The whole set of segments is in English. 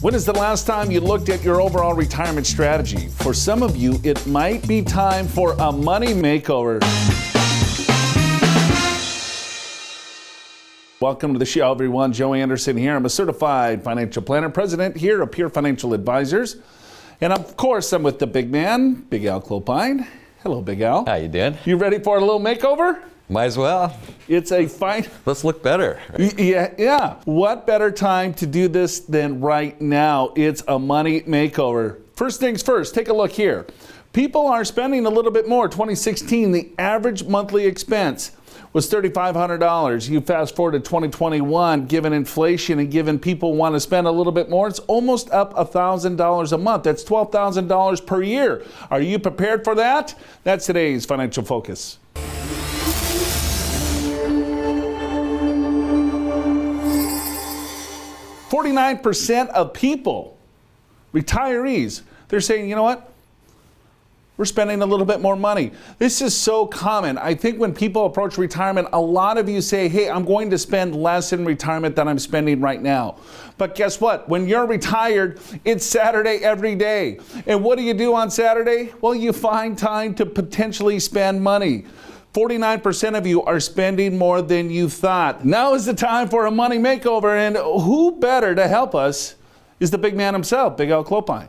When is the last time you looked at your overall retirement strategy? For some of you, it might be time for a money makeover. Welcome to the show, everyone. Joe Anderson here. I'm a certified financial planner, president here of Pure Financial Advisors. And of course, I'm with the big man, Big Al Clopine. Hello, Big Al. How you doing? You ready for a little makeover? Might as well. It's a fine... Let's look better. Right? Yeah. What better time to do this than right now? It's a money makeover. First things first, take a look here. People are spending a little bit more. 2016, the average monthly expense was $3,500. You fast forward to 2021, given inflation and given people want to spend a little bit more, it's almost up $1,000 a month. That's $12,000 per year. Are you prepared for that? That's today's Financial Focus. %49 of people, retirees, they're saying, you know what? We're spending a little bit more money. This is so common. I think when people approach retirement, a lot of you say, hey, I'm going to spend less in retirement than I'm spending right now. But guess what? When you're retired, it's Saturday every day. And what do you do on Saturday? Well, you find time to potentially spend money. 49% of you are spending more than you thought. Now is the time for a money makeover, and who better to help us is the big man himself, Big Al Clopine.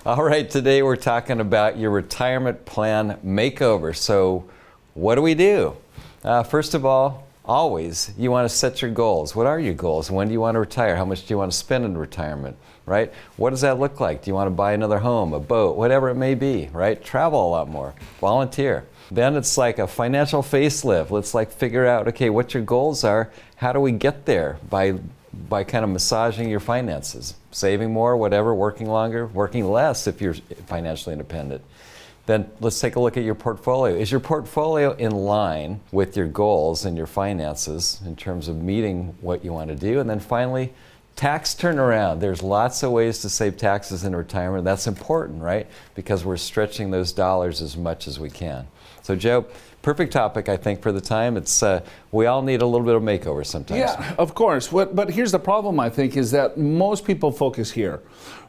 All right, today we're talking about your retirement plan makeover. So what do? First of all, always, you want to set your goals. What are your goals? When do you want to retire? How much do you want to spend in retirement, right? What does that look like? Do you want to buy another home, a boat, whatever it may be, right? Travel a lot more, volunteer. Then it's like a financial facelift. Let's figure out, okay, what your goals are. How do we get there? By kind of massaging your finances, saving more, whatever, working longer, working less if you're financially independent. Then let's take a look at your portfolio. Is your portfolio in line with your goals and your finances in terms of meeting what you want to do? And then finally, tax turnaround. There's lots of ways to save taxes in retirement. That's important, right? Because we're stretching those dollars as much as we can. So Joe, perfect topic, I think, for the time. It's we all need a little bit of makeover sometimes. Yeah, of course. But here's the problem, I think, is that most people focus here,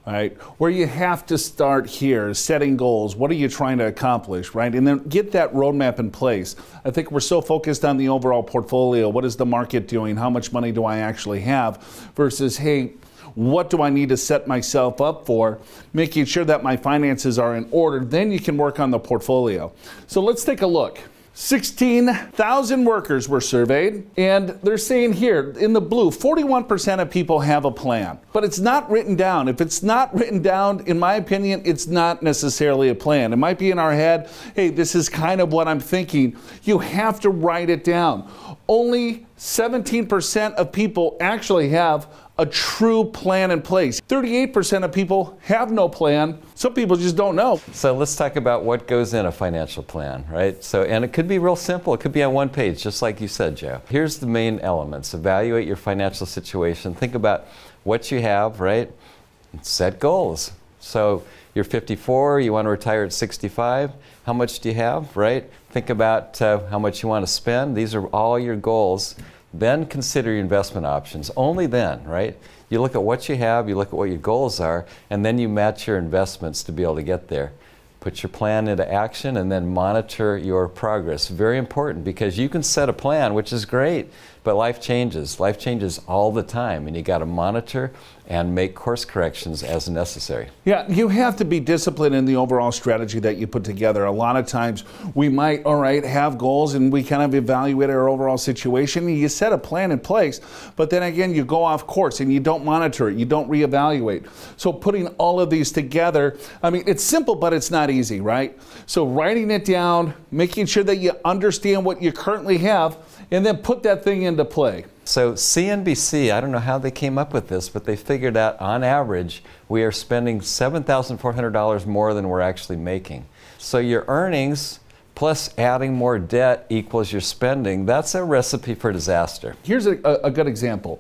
right? Where you have to start here, setting goals. What are you trying to accomplish, right? And then get that roadmap in place. I think we're so focused on the overall portfolio. What is the market doing? How much money do I actually have? Versus, hey, what do I need to set myself up for? Making sure that my finances are in order. Then you can work on the portfolio. So let's take a look. 16,000 workers were surveyed, and they're saying here in the blue, 41% of people have a plan, but it's not written down. If it's not written down, in my opinion, it's not necessarily a plan. It might be in our head, hey, this is kind of what I'm thinking. You have to write it down. Only 17% of people actually have a true plan in place. 38% of people have no plan. Some people just don't know. So let's talk about what goes in a financial plan, right? And it could be real simple. It could be on one page, just like you said, Joe. Here's the main elements. Evaluate your financial situation. Think about what you have, right? Set goals. So you're 54, you want to retire at 65. How much do you have, right? Think about how much you want to spend. These are all your goals. Then consider your investment options. Only then, right? You look at what you have, you look at what your goals are, and then you match your investments to be able to get there. Put your plan into action and then monitor your progress. Very important, because you can set a plan, which is great, but life changes. Life changes all the time, and you got to monitor and make course corrections as necessary. Yeah, you have to be disciplined in the overall strategy that you put together. A lot of times we might, all right, have goals and we kind of evaluate our overall situation. You set a plan in place, but then again, you go off course and you don't monitor it, you don't reevaluate. So putting all of these together, I mean, it's simple, but it's not easy, right? So writing it down, making sure that you understand what you currently have, and then put that thing into play. So CNBC, I don't know how they came up with this, but they figured out on average we are spending $7,400 more than we're actually making. So your earnings plus adding more debt equals your spending. That's a recipe for disaster. Here's a good example.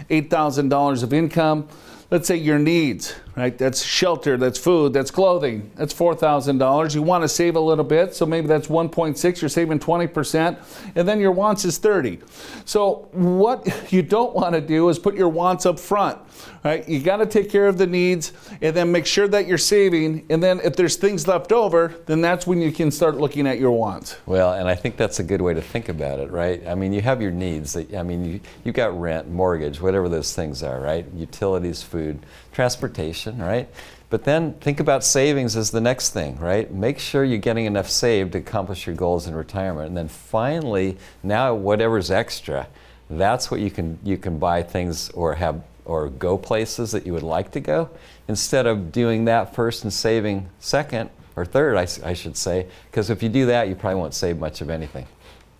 $8,000 of income. Let's say your needs, right? That's shelter, that's food, that's clothing, that's $4,000. You want to save a little bit, so maybe that's 1.6, you're saving 20%, and then your wants is 30. So what you don't want to do is put your wants up front, right? You got to take care of the needs and then make sure that you're saving, and then if there's things left over, then that's when you can start looking at your wants. Well, and I think that's a good way to think about it, right? I mean, you have your needs. I mean, you've got rent, mortgage, whatever those things are, right? Utilities, food, transportation, right? But then think about savings as the next thing, right? Make sure you're getting enough saved to accomplish your goals in retirement. And then finally, now whatever's extra, that's what you can buy things or have or go places that you would like to go, instead of doing that first and saving second or third, I should say, because if you do that, you probably won't save much of anything.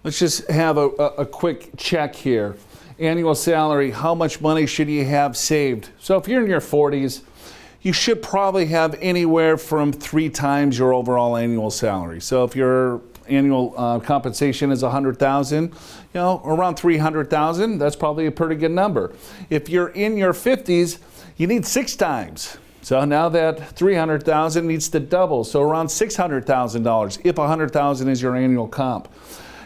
Let's just have a quick check here. Annual salary, how much money should you have saved? So if you're in your 40s, you should probably have anywhere from 3 times your overall annual salary. So if your annual compensation is $100,000, around $300,000, that's probably a pretty good number. If you're in your 50s, you need 6 times. So now that $300,000 needs to double, so around $600,000 if $100,000 is your annual comp.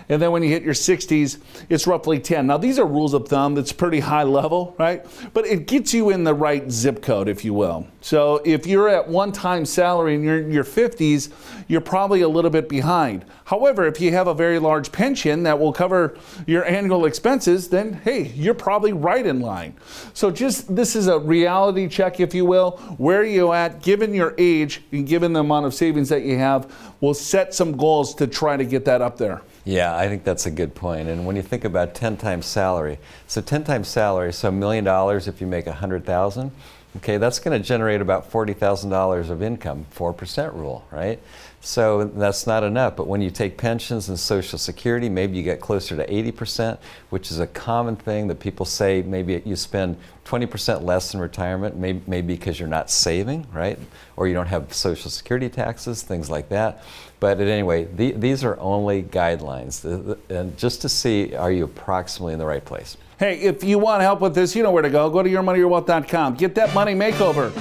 And then when you hit your 60s, it's roughly 10. Now these are rules of thumb, that's pretty high level, right? But it gets you in the right zip code, if you will. So if you're at one-time salary and you're in your 50s, you're probably a little bit behind. However, if you have a very large pension that will cover your annual expenses, then hey, you're probably right in line. So this is a reality check, if you will. Where are you at, given your age and given the amount of savings that you have, we'll set some goals to try to get that up there. Yeah, I think that's a good point. And when you think about 10 times salary, so 10 times salary, so $1 million if you make $100,000, okay, that's going to generate about $40,000 of income, 4% rule, right? So that's not enough, but when you take pensions and Social Security, maybe you get closer to 80%, which is a common thing that people say. Maybe you spend 20% less in retirement, maybe because you're not saving, right? Or you don't have Social Security taxes, things like that. But anyway, these are only guidelines, and just to see, are you approximately in the right place? Hey, if you want help with this, you know where to go. Go to yourmoneyyourwealth.com. Get that money makeover.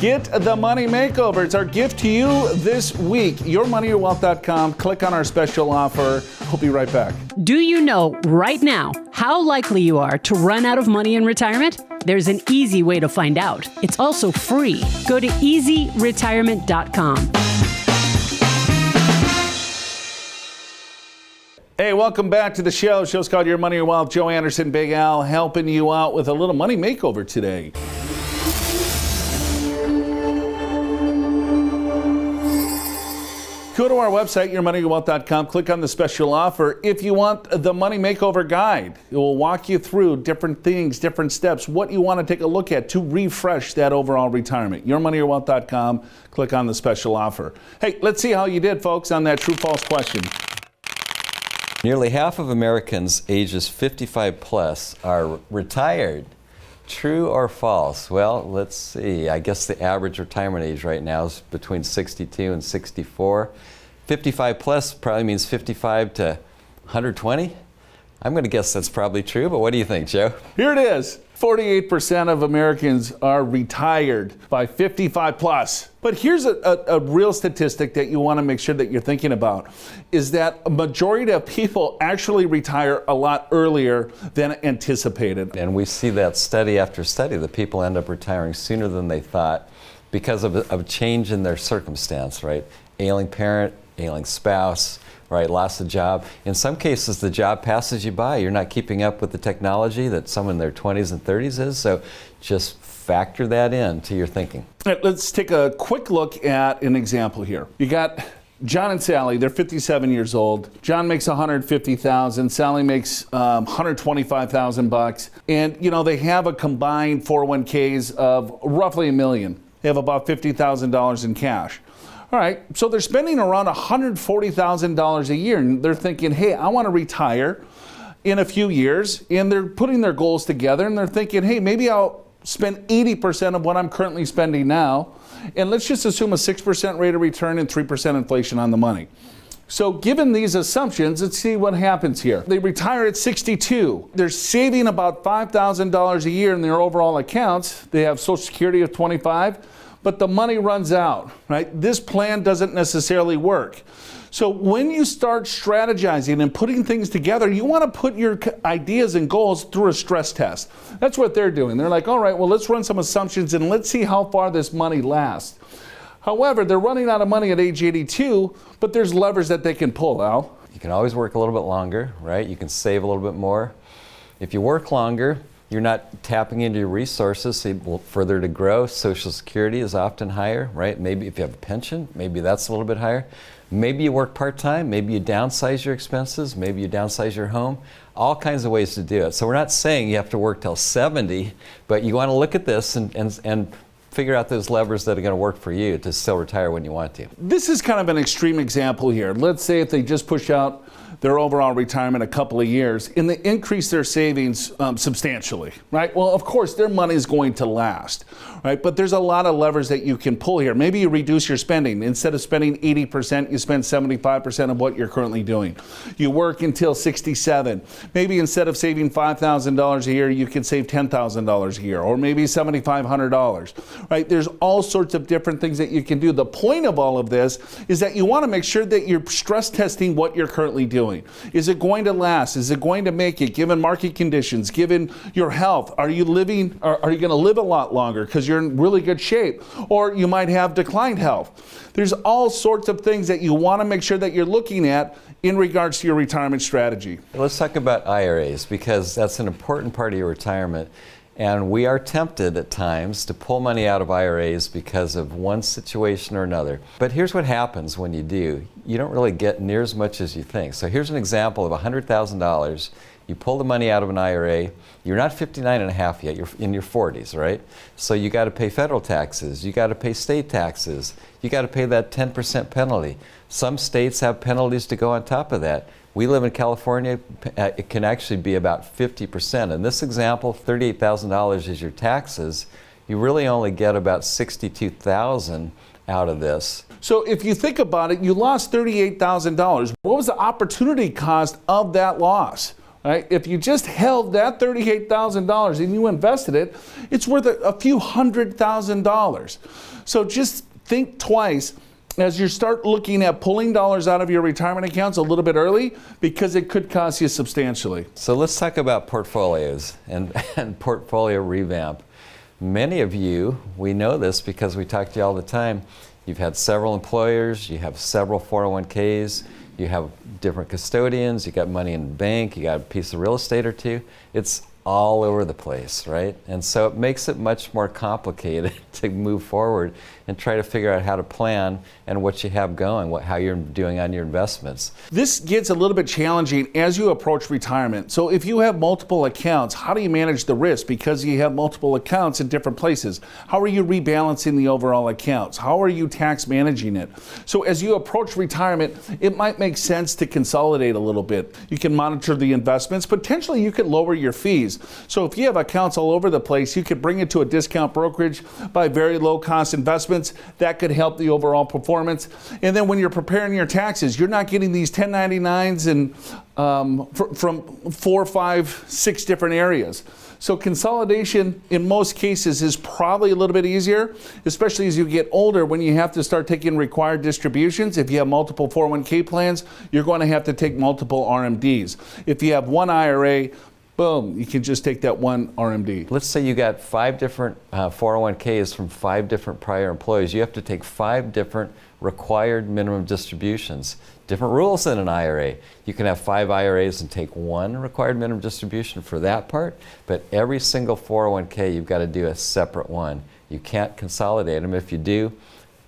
Get the money makeover. It's our gift to you this week. Yourmoneyyourwealth.com. Click on our special offer. We'll be right back. Do you know right now how likely you are to run out of money in retirement? There's an easy way to find out. It's also free. Go to easyretirement.com. Hey, welcome back to the show. The show's called Your Money, Your Wealth. Joe Anderson, Big Al, helping you out with a little money makeover today. Go to our website, yourmoneyyourwealth.com. Click on the special offer. If you want the Money Makeover Guide, it will walk you through different things, different steps, what you want to take a look at to refresh that overall retirement. Yourmoneyyourwealth.com. Click on the special offer. Hey, let's see how you did, folks, on that true-false question. Nearly half of Americans ages 55 plus are retired. True or false? Well, let's see. I guess the average retirement age right now is between 62 and 64. 55 plus probably means 55 to 120. I'm going to guess that's probably true, but what do you think, Joe? Here it is. 48% of Americans are retired by 55 plus. But here's a real statistic that you want to make sure that you're thinking about, is that a majority of people actually retire a lot earlier than anticipated. And we see that study after study, that people end up retiring sooner than they thought because of a change in their circumstance, right? Ailing parent, ailing spouse, right, lost a job. In some cases, the job passes you by. You're not keeping up with the technology that someone in their 20s and 30s is, so just factor that in to your thinking. All right, let's take a quick look at an example here. You got John and Sally, they're 57 years old. John makes $150,000, Sally makes $125,000 and they have a combined 401ks of roughly $1 million. They have about $50,000 in cash. All right, so they're spending around $140,000 a year, and they're thinking, hey, I want to retire in a few years, and they're putting their goals together, and they're thinking, hey, maybe I'll spend 80% of what I'm currently spending now, and let's just assume a 6% rate of return and 3% inflation on the money. So given these assumptions, let's see what happens here. They retire at 62. They're saving about $5,000 a year in their overall accounts. They have Social Security of 25. but the money runs out, right? This plan doesn't necessarily work. So when you start strategizing and putting things together, you want to put your ideas and goals through a stress test. That's what they're doing. They're like, all right, well, let's run some assumptions and let's see how far this money lasts. However, they're running out of money at age 82, but there's levers that they can pull, Al. You can always work a little bit longer, right? You can save a little bit more. If you work longer, you're not tapping into your resources, so you further to grow. Social Security is often higher, right? Maybe if you have a pension, maybe that's a little bit higher. Maybe you work part-time, maybe you downsize your expenses, maybe you downsize your home. All kinds of ways to do it. So we're not saying you have to work till 70, but you want to look at this and figure out those levers that are going to work for you to still retire when you want to. This is kind of an extreme example here. Let's say if they just push out their overall retirement a couple of years and they increase their savings substantially, right? Well, of course, their money is going to last, right? But there's a lot of levers that you can pull here. Maybe you reduce your spending. Instead of spending 80%, you spend 75% of what you're currently doing. You work until 67. Maybe instead of saving $5,000 a year, you can save $10,000 a year, or maybe $7,500, right? There's all sorts of different things that you can do. The point of all of this is that you want to make sure that you're stress testing what you're currently doing. Is it going to last? Is it going to make it, given market conditions, given your health? Are you living, or are you going to live a lot longer because you're in really good shape? Or you might have declined health. There's all sorts of things that you want to make sure that you're looking at in regards to your retirement strategy. Let's talk about IRAs, because that's an important part of your retirement. And we are tempted at times to pull money out of IRAs because of one situation or another. But here's what happens when you do. You don't really get near as much as you think. So here's an example of $100,000. You pull the money out of an IRA. You're not 59 and a half yet. You're in your 40s, right? So you got to pay federal taxes. You got to pay state taxes. You got to pay that 10% penalty. Some states have penalties to go on top of that. We live in California, it can actually be about 50%. In this example, $38,000 is your taxes. You really only get about $62,000 out of this. So if you think about it, you lost $38,000. What was the opportunity cost of that loss? Right? If you just held that $38,000 and you invested it, it's worth a few $100,000. So just think twice as you start looking at pulling dollars out of your retirement accounts a little bit early, because it could cost you substantially. So let's talk about portfolios and portfolio revamp. Many of you, we know this because we talk to you all the time. You've had several employers, you have several 401ks, you have different custodians, you got money in the bank, you got a piece of real estate or two. It's all over the place, right? And so it makes it much more complicated to move forward and try to figure out how to plan and what you have going, how you're doing on your investments. This gets a little bit challenging as you approach retirement. So if you have multiple accounts, how do you manage the risk? Because you have multiple accounts in different places. How are you rebalancing the overall accounts? How are you tax managing it? So as you approach retirement, it might make sense to consolidate a little bit. You can monitor the investments. Potentially you could lower your fees. So if you have accounts all over the place, you could bring it to a discount brokerage, buy very low cost investments. That could help the overall performance. And then when you're preparing your taxes, you're not getting these 1099s and from 4, 5, 6 different areas. So consolidation in most cases is probably a little bit easier, especially as you get older when you have to start taking required distributions. If you have multiple 401k plans, you're going to have to take multiple RMDs. If you have one IRA, boom, you can just take that one RMD. Let's say you got 5 different 401ks from 5 different prior employees. You have to take 5 different required minimum distributions. Different rules than an IRA. You can have 5 IRAs and take 1 required minimum distribution for that part, but every single 401k you've got to do a separate one. You can't consolidate them. If you do,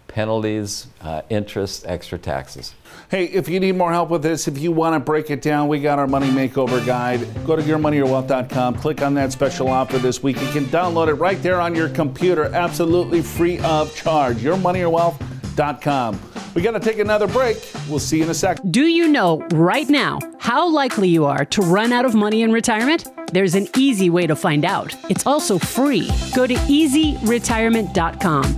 penalties, interest, extra taxes. Hey, if you need more help with this, if you want to break it down, we got our Money Makeover guide. Go to yourmoneyyourwealth.com, click on that special offer this week. You can download it right there on your computer, absolutely free of charge. yourmoneyyourwealth.com. We got to take another break. We'll see you in a second. Do you know right now how likely you are to run out of money in retirement? There's an easy way to find out. It's also free. Go to easyretirement.com.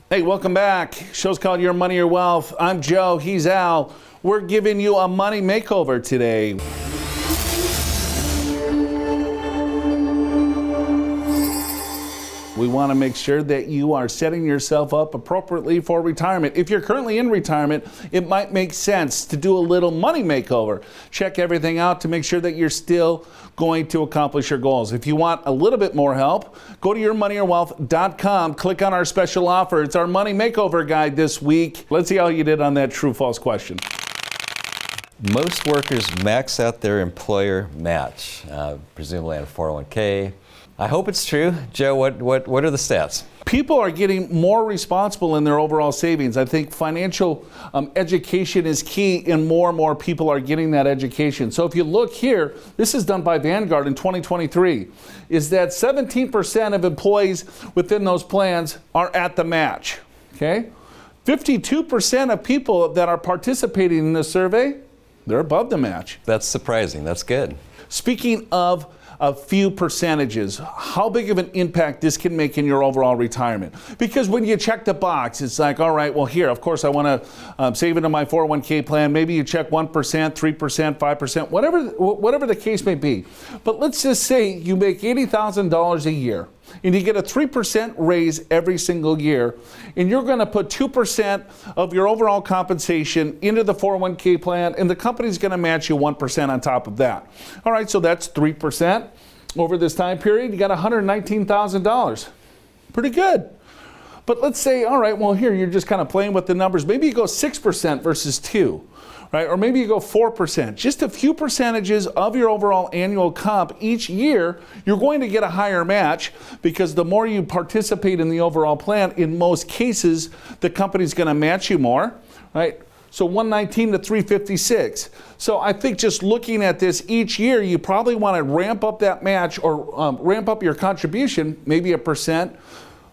Hey, welcome back. Show's called Your Money, Your Wealth. I'm Joe. He's Al. We're giving you a money makeover today. We want to make sure that you are setting yourself up appropriately for retirement. If you're currently in retirement, it might make sense to do a little money makeover. Check everything out to make sure that you're still going to accomplish your goals. If you want a little bit more help, go to yourmoneyorwealth.com, click on our special offer. It's our money makeover guide this week. Let's see how you did on that true-false question. Most workers max out their employer match, presumably on a 401k. I hope it's true. Joe, what are the stats? People are getting more responsible in their overall savings. I think financial education is key, and more people are getting that education. So if you look here, this is done by Vanguard in 2023, is that 17% of employees within those plans are at the match, okay? 52% of people that are participating in this survey, they're above the match. That's surprising. That's good. Speaking of a few percentages, how big of an impact this can make in your overall retirement. Because when you check the box, it's like, all right, well here, of course I want to save into my 401k plan. Maybe you check 1%, 3%, 5%, whatever the case may be. But let's just say you make $80,000 a year and you get a 3% raise every single year, and you're going to put 2% of your overall compensation into the 401k plan, and the company's going to match you 1% on top of that. All right, so that's 3% over this time period. You got $119,000. Pretty good. But let's say, all right, well here, you're just kind of playing with the numbers. Maybe you go 6% versus 2%. Right? Or maybe you go 4%. Just a few percentages of your overall annual comp each year, you're going to get a higher match, because the more you participate in the overall plan, in most cases, the company's going to match you more, right? So 119 to 356. So I think just looking at this each year, you probably want to ramp up that match, or ramp up your contribution, maybe 1%.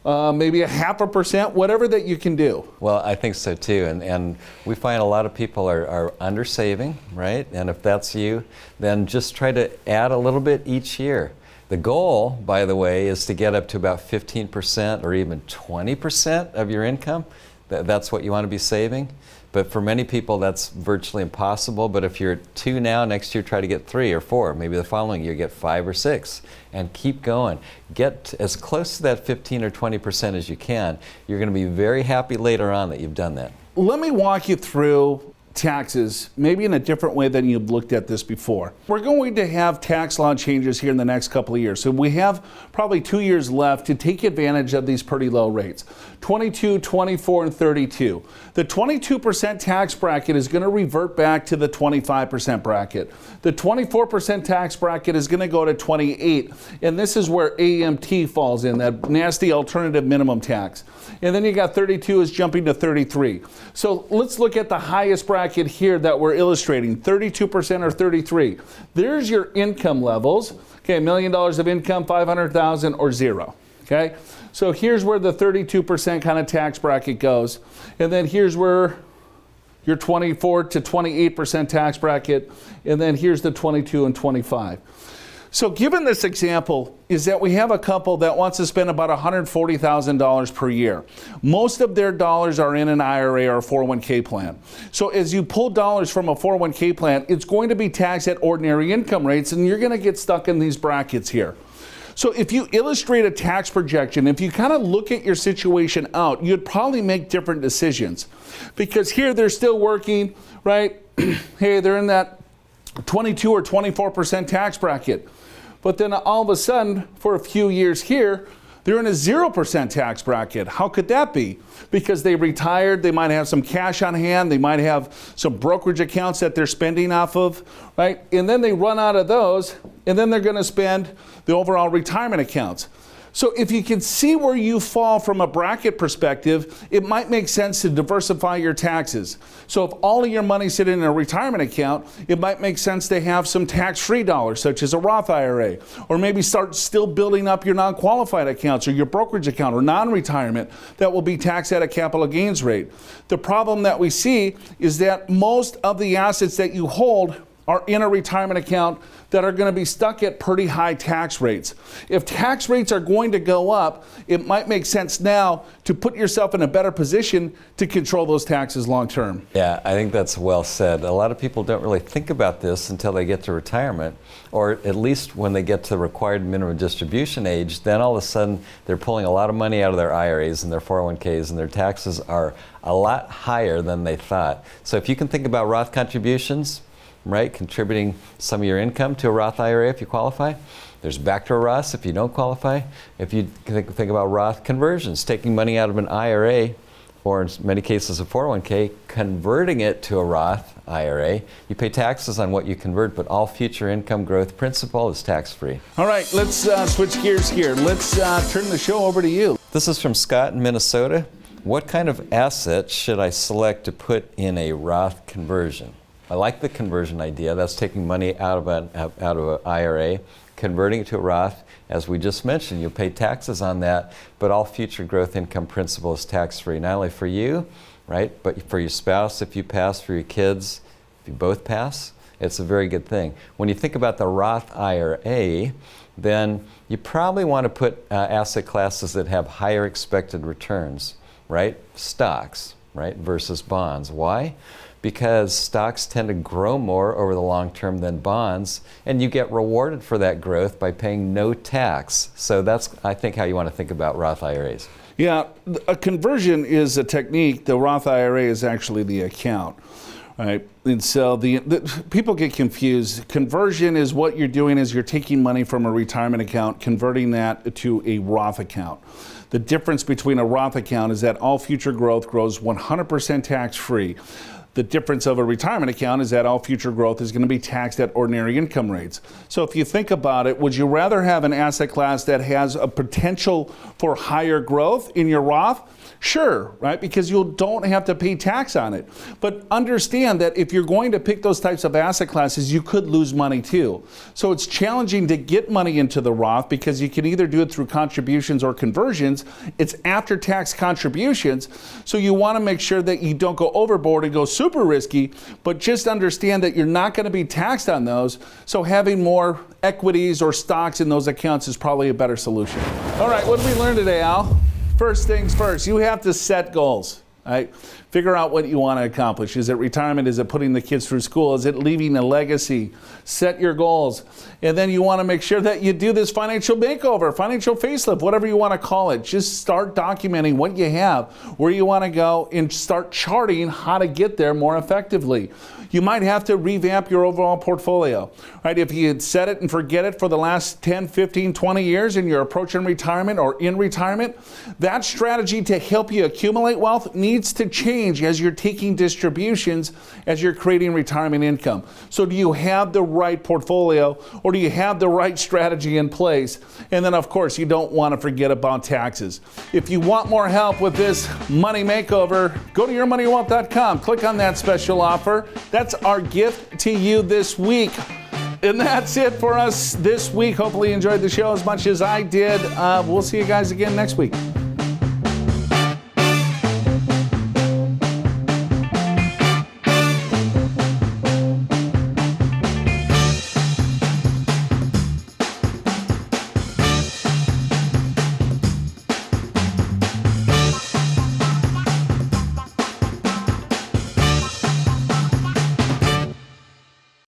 Maybe 0.5%, whatever that you can do. Well, I think so too, and we find a lot of people are under saving, right? And if that's you, then just try to add a little bit each year. The goal, by the way, is to get up to about 15% or even 20% of your income. That's what you want to be saving. But for many people, that's virtually impossible. But if you're at 2 now, next year try to get 3 or 4. Maybe the following year get 5 or 6, and keep going. Get as close to that 15 or 20% as you can. You're going to be very happy later on that you've done that. Let me walk you through taxes, maybe in a different way than you've looked at this before. We're going to have tax law changes here in the next couple of years. So we have probably 2 years left to take advantage of these pretty low rates. 22, 24, and 32. The 22% tax bracket is going to revert back to the 25% bracket. The 24% tax bracket is going to go to 28, and this is where AMT falls in, that nasty alternative minimum tax. And then you got 32 is jumping to 33. So let's look at the highest bracket here that we're illustrating, 32% or 33. There's your income levels. Okay, $1 million of income, 500,000 or 0. Okay, so here's where the 32% kind of tax bracket goes. And then here's where your 24 to 28% tax bracket. And then here's the 22 and 25. So given this example is that we have a couple that wants to spend about $140,000 per year. Most of their dollars are in an IRA or a 401k plan. So as you pull dollars from a 401k plan, it's going to be taxed at ordinary income rates, and you're going to get stuck in these brackets here. So if you illustrate a tax projection, if you kind of look at your situation out, you'd probably make different decisions. Because here they're still working, right? Hey, they're in that 22 or 24% tax bracket. But then all of a sudden, for a few years here, they're in a 0% tax bracket. How could that be? Because they retired, they might have some cash on hand, they might have some brokerage accounts that they're spending off of, right? And then they run out of those, and then they're going to spend the overall retirement accounts. So if you can see where you fall from a bracket perspective, it might make sense to diversify your taxes. So if all of your money sitting in a retirement account, it might make sense to have some tax-free dollars, such as a Roth IRA, or maybe start still building up your non-qualified accounts or your brokerage account or non-retirement that will be taxed at a capital gains rate. The problem that we see is that most of the assets that you hold are in a retirement account that are going to be stuck at pretty high tax rates. If tax rates are going to go up, it might make sense now to put yourself in a better position to control those taxes long term. Yeah, I think that's well said. A lot of people don't really think about this until they get to retirement, or at least when they get to the required minimum distribution age. Then all of a sudden they're pulling a lot of money out of their IRAs and their 401ks, and their taxes are a lot higher than they thought. So if you can think about Roth contributions, right, contributing some of your income to a Roth IRA if you qualify. There's back to a Roth if you don't qualify. If you think about Roth conversions, taking money out of an IRA, or in many cases a 401k, converting it to a Roth IRA, you pay taxes on what you convert, but all future income growth principal is tax-free. All right, let's switch gears here. Let's turn the show over to you. This is from Scott in Minnesota. What kind of assets should I select to put in a Roth conversion? I like the conversion idea. That's taking money out of an IRA, converting it to a Roth. As we just mentioned, you'll pay taxes on that, but all future growth income principal is tax-free, not only for you, right, but for your spouse if you pass, for your kids if you both pass. It's a very good thing. When you think about the Roth IRA, then you probably want to put asset classes that have higher expected returns, right? Stocks, right, versus bonds. Why? Because stocks tend to grow more over the long term than bonds, and you get rewarded for that growth by paying no tax. So that's, I think, how you want to think about Roth IRAs. Yeah, a conversion is a technique. The Roth IRA is actually the account, right? And so the people get confused. Conversion is what you're doing is you're taking money from a retirement account, converting that to a Roth account. The difference between a Roth account is that all future growth grows 100% tax-free. The difference of a retirement account is that all future growth is going to be taxed at ordinary income rates. So if you think about it, would you rather have an asset class that has a potential for higher growth in your Roth? Sure, right? Because you don't have to pay tax on it. But understand that if you're going to pick those types of asset classes, you could lose money too. So it's challenging to get money into the Roth because you can either do it through contributions or conversions. It's after-tax contributions. So you want to make sure that you don't go overboard and go super risky, but just understand that you're not going to be taxed on those. So having more equities or stocks in those accounts is probably a better solution. All right, what did we learn today, Al? First things first, you have to set goals, right? Figure out what you want to accomplish. Is it retirement? Is it putting the kids through school? Is it leaving a legacy? Set your goals. And then you want to make sure that you do this financial makeover, financial facelift, whatever you want to call it. Just start documenting what you have, where you want to go, and start charting how to get there more effectively. You might have to revamp your overall portfolio, right? If you had set it and forget it for the last 10, 15, 20 years and you're approaching retirement or in retirement, that strategy to help you accumulate wealth needs to change as you're taking distributions, as you're creating retirement income. So do you have the right portfolio, or do you have the right strategy in place? And then, of course, you don't want to forget about taxes. If you want more help with this money makeover, go to yourmoneywealth.com. Click on that special offer. That's our gift to you this week. And that's it for us this week. Hopefully you enjoyed the show as much as I did. We'll see you guys again next week.